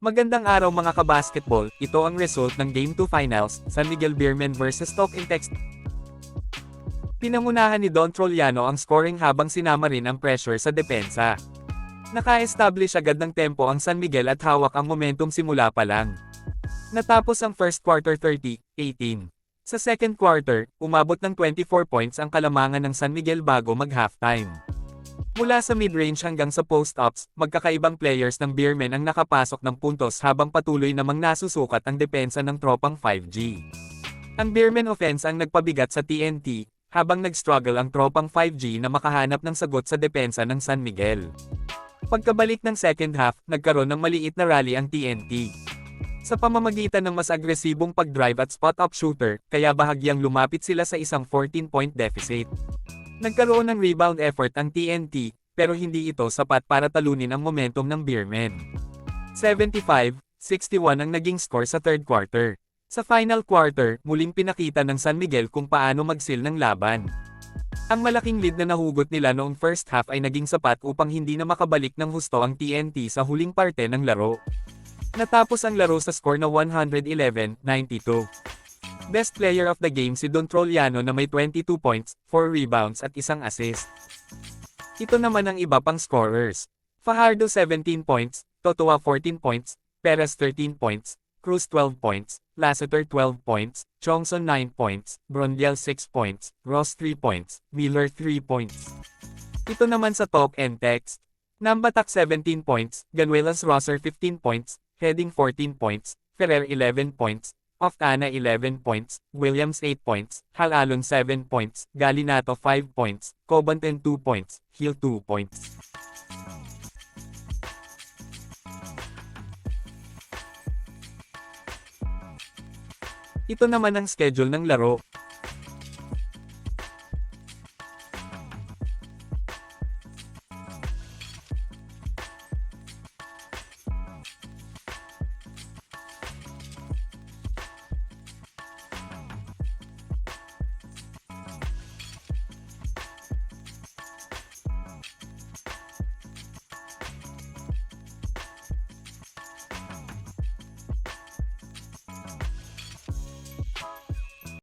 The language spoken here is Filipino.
Magandang araw mga kabasketball, ito ang result ng Game 2 Finals, San Miguel Beermen vs Stoke Intex. Pinangunahan ni Don Trollano ang scoring habang sinama rin ang pressure sa depensa. Naka-establish agad ng tempo ang San Miguel at hawak ang momentum simula pa lang. Natapos ang first quarter 30-18. Sa second quarter, umabot ng 24 points ang kalamangan ng San Miguel bago mag-halftime. Mula sa mid-range hanggang sa post-ups, magkakaibang players ng Beermen ang nakapasok ng puntos habang patuloy namang nasusukat ang depensa ng tropang 5G. Ang Beermen offense ang nagpabigat sa TNT, habang nag-struggle ang tropang 5G na makahanap ng sagot sa depensa ng San Miguel. Pagkabalik ng second half, nagkaroon ng maliit na rally ang TNT. Sa pamamagitan ng mas agresibong pag-drive at spot-up shooter, kaya bahagyang lumapit sila sa isang 14-point deficit. Nagkaroon ng rebound effort ang TNT, pero hindi ito sapat para talunin ang momentum ng Beermen. 75-61 ang naging score sa third quarter. Sa final quarter, muling pinakita ng San Miguel kung paano mag-seal ng laban. Ang malaking lead na nahugot nila noong first half ay naging sapat upang hindi na makabalik ng husto ang TNT sa huling parte ng laro. Natapos ang laro sa score na 111-92. Best player of the game si Don Trollano na may 22 points, 4 rebounds at isang assist. Ito naman ang iba pang scorers. Fajardo 17 points, Totoa 14 points, Perez 13 points, Cruz 12 points, Lassiter 12 points, Chongson 9 points, Brondial 6 points, Ross 3 points, Miller 3 points. Ito naman sa top and text. Nambatak 17 points, Ganuelas Rosser 15 points, Heading 14 points, Ferrer 11 points, Oftana 11 points, Williams 8 points, Halalon 7 points, Galinato 5 points, Cobanten 2 points, Hill 2 points. Ito naman ang schedule ng laro.